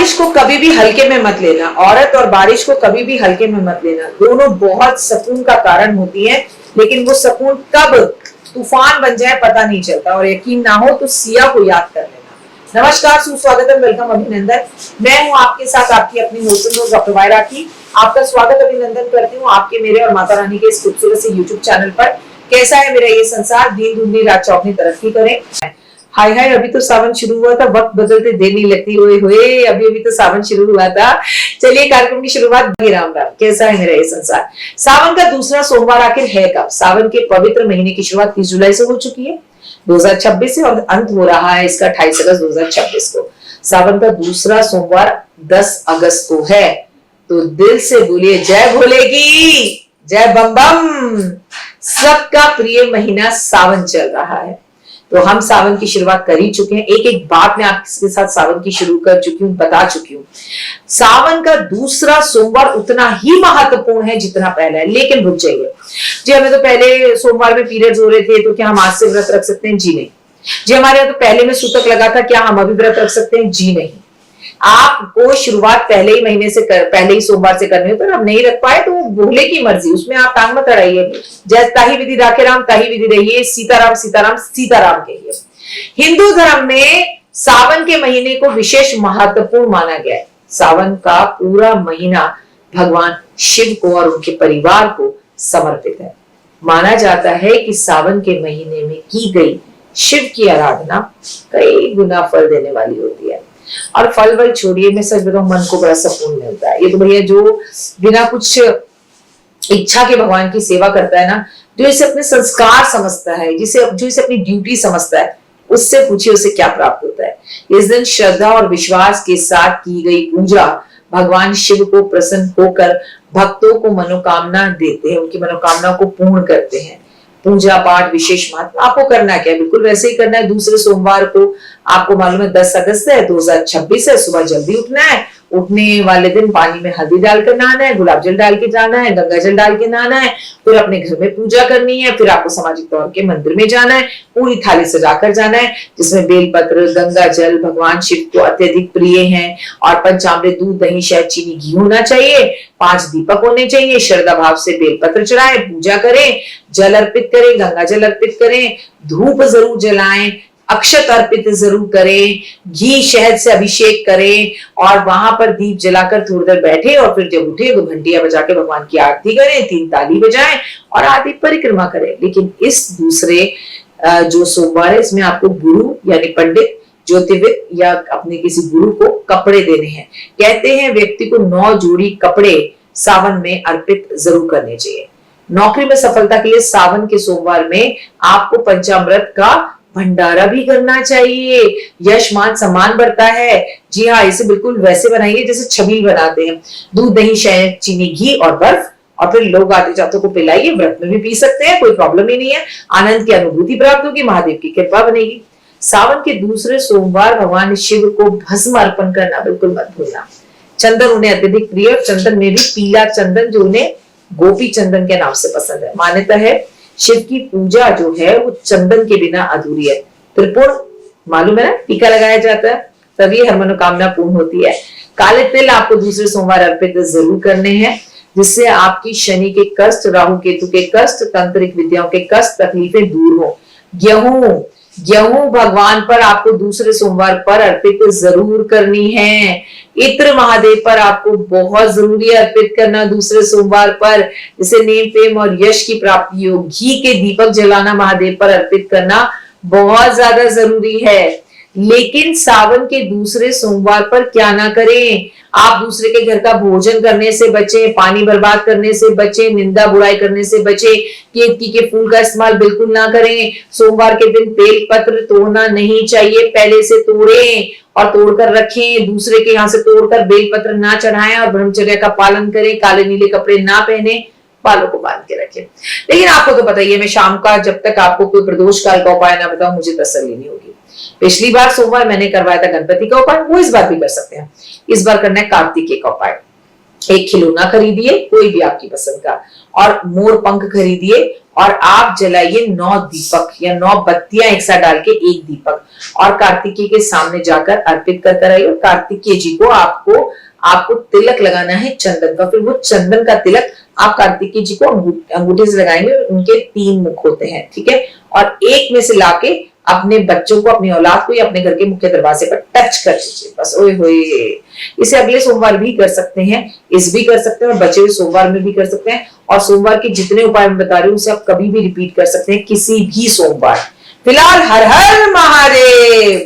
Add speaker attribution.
Speaker 1: बारिश को कभी भी हल्के में मत लेना। औरत और बारिश को कभी भी हल्के में मत लेना। दोनों बहुत सुकून का कारण होती है, लेकिन वो सुकून कब तूफान बन जाए पता नहीं चलता। और यकीन ना हो तो सिया को याद कर लेना। नमस्कार, सुस्वागतम, वेलकम, अभिनंदन। मैं हूं आपके साथ आपकी अपनी होस्ट डॉक्टर वायरा की। आपका स्वागत अभिनंदन करती हूँ आपके, मेरे और माता रानी के इस खूबसूरत से यूट्यूब चैनल पर। कैसा है मेरा ये संसार, दिन दुगनी रात चौगनी तरक्की करें। हाय हाय, अभी तो सावन शुरू हुआ था, वक्त बदलते देर नहीं लगती। हुए हुए अभी तो सावन शुरू हुआ था। चलिए कार्यक्रम की शुरुआत। राम राम, कैसा है मेरा ये संसार। सावन का दूसरा सोमवार आखिर है कब? सावन के पवित्र महीने की शुरुआत 30 जुलाई से हो चुकी है 2026 से, और अंत हो रहा है इसका 28 अगस्त 2026 को। सावन का दूसरा सोमवार 10 अगस्त को है। तो दिल से बोलिए जय भोले की, जय बम बम। सबका प्रिय महीना सावन चल रहा है, तो हम सावन की शुरुआत कर ही चुके हैं। एक एक बात मैं आपके साथ सावन की शुरू कर चुकी हूँ, बता चुकी हूँ। सावन का दूसरा सोमवार उतना ही महत्वपूर्ण है जितना पहला है। लेकिन रुक जाइए जी, हमें तो पहले सोमवार में पीरियड्स हो रहे थे, तो क्या हम आज से व्रत रख सकते हैं? जी नहीं। जी हमारे यहाँ तो पहले में सूतक लगा था, क्या हम अभी व्रत रख सकते हैं? जी नहीं। आपको शुरुआत पहले ही महीने से पहले ही सोमवार से करनी हो, पर आप नहीं रख पाए तो भोले की मर्जी, उसमें आप टांग मत अड़ाइए। जैसे ताही विधि राखे राम, ताही विधि रहिए। सीताराम सीताराम सीताराम कहिए। हिंदू धर्म में सावन के महीने को विशेष महत्वपूर्ण माना गया है। सावन का पूरा महीना भगवान शिव को और उनके परिवार को समर्पित है। माना जाता है कि सावन के महीने में की गई शिव की आराधना कई गुना फल देने वाली होती है। और फल वल छोड़िए, मैं सच बताऊं, मन को बड़ा सुकून मिलता है। ये तो भैया जो बिना कुछ इच्छा के भगवान की सेवा करता है ना, जो इसे अपने संस्कार समझता है, जो इसे अपनी ड्यूटी समझता है, उससे पूछिए उसे क्या प्राप्त होता है। इस दिन श्रद्धा और विश्वास के साथ की गई पूजा भगवान शिव को प्रसन्न होकर भक्तों को मनोकामना देते हैं, उनकी मनोकामना को पूर्ण करते हैं। पूजा पाठ विशेष महत्व आपको करना क्या है, बिल्कुल वैसे ही करना है। दूसरे सोमवार को आपको मालूम है 10 अगस्त है 2026 है, सुबह जल्दी उठना है। उठने वाले दिन पानी में हल्दी डालकर नहाना है, गुलाब जल डाल के जाना है, गंगा जल डाल के नहाना है। फिर अपने घर में पूजा करनी है। फिर आपको सामाजिक तौर के मंदिर में जाना है, पूरी थाली सजाकर जाना है, जिसमें बेलपत्र, गंगा जल भगवान शिव को अत्यधिक प्रिय हैं, और पंचामृत, दूध, दही, शहद, चीनी, घी होना चाहिए। 5 दीपक होने चाहिए। श्रद्धा भाव से बेलपत्र चढ़ाएं, पूजा करें, जल अर्पित करें, गंगा जल अर्पित करें, धूप जरूर जलाएं, अक्षत अर्पित जरूर करें, घी शहद से अभिषेक करें, और वहां पर दीप जलाकर थोड़ी देर बैठे, और फिर जब उठे 2 घंटियां बजा के भगवान की आरती करें, 3 ताली बजाएं और आरती परिक्रमा करें। लेकिन इस दूसरे जो सोमवार है, इसमें आपको गुरु यानी पंडित, ज्योतिर्विद या अपने किसी गुरु को कपड़े देने हैं। कहते हैं व्यक्ति को 9 जोड़ी कपड़े सावन में अर्पित जरूर करने चाहिए। नौकरी में सफलता के लिए सावन के सोमवार में आपको पंचामृत का भंडारा भी करना चाहिए। यश मान सम्मान बढ़ता है। जी हाँ, इसे बिल्कुल वैसे बनाइए जैसे छबील बनाते हैं। दूध, दही, शहद, चीनी, घी और बर्फ, और फिर लोग आते जातों को पिलाइए। व्रत में भी पी सकते हैं, कोई प्रॉब्लम ही नहीं है। आनंद की अनुभूति प्राप्त होगी, महादेव की कृपा बनेगी। सावन के दूसरे सोमवार भगवान शिव को भस्म अर्पण करना बिल्कुल मत भूलना। चंदन उन्हें अत्यधिक प्रिय, चंदन में भी पीला चंदन, जो उन्हें गोपी चंदन के नाम से पसंद है। मान्यता है शिव की पूजा जो है वो चंदन के बिना अधूरी है। त्रिपुर मालूम है ना, टीका लगाया जाता है, तभी हर मनोकामना पूर्ण होती है। काले तिल आपको दूसरे सोमवार अर्पित जरूर करने हैं, जिससे आपकी शनि के कष्ट, राहु केतु के कष्ट, तांत्रिक विद्याओं के कष्ट, तकलीफें दूर हो। गेहूं भगवान पर आपको दूसरे सोमवार पर अर्पित जरूर करनी है। इत्र महादेव पर आपको बहुत जरूरी है अर्पित करना दूसरे सोमवार पर, जिसे नेम प्रेम और यश की प्राप्ति हो। घी के दीपक जलाना महादेव पर अर्पित करना बहुत ज्यादा जरूरी है। लेकिन सावन के दूसरे सोमवार पर क्या ना करें, आप दूसरे के घर का भोजन करने से बचें, पानी बर्बाद करने से बचें, निंदा बुराई करने से बचें, केतकी के फूल का इस्तेमाल बिल्कुल ना करें। सोमवार के दिन बेल पत्र तोड़ना नहीं चाहिए, पहले से तोड़ें और तोड़कर रखें। दूसरे के यहाँ से तोड़कर बेल पत्र ना चढ़ाएं, और ब्रह्मचर्य का पालन करें। काले नीले कपड़े ना पहने, बालों को बांध के रखें। लेकिन आपको तो पता ही है, मैं शाम का जब तक आपको कोई प्रदोष काल का उपाय ना बताऊं, मुझे तसल्ली नहीं होगी। पिछली बार सोमवार मैंने करवाया था गणपति का उपाय, वो इस बार भी कर सकते हैं। इस बार करना है कार्तिकेय का उपाय। एक खिलौना खरीदिए कोई भी आपकी पसंद का, और मोर पंख खरीदिए, और आप जलाइए 9 दीपक या 9 बत्तियां एक साथ डाल के एक दीपक, और कार्तिकेय के सामने जाकर अर्पित कर आइए। कार्तिकेय जी को आपको आपको तिलक लगाना है चंदन का, फिर वो चंदन का तिलक आप कार्तिकेय जी को अंगूठे से लगाएंगे। उनके 3 मुख होते हैं, ठीक है, और एक में से लाके अपने बच्चों को, अपनी औलाद को या अपने घर के मुख्य दरवाजे पर टच कर दीजिए बस। ओए होए, इसे अगले सोमवार भी कर सकते हैं, इस भी कर सकते हैं, और बचे हुए सोमवार में भी कर सकते हैं। और सोमवार के जितने उपाय मैं बता रही हूँ उसे आप कभी भी रिपीट कर सकते हैं, किसी भी सोमवार। फिलहाल हर हर महादेव।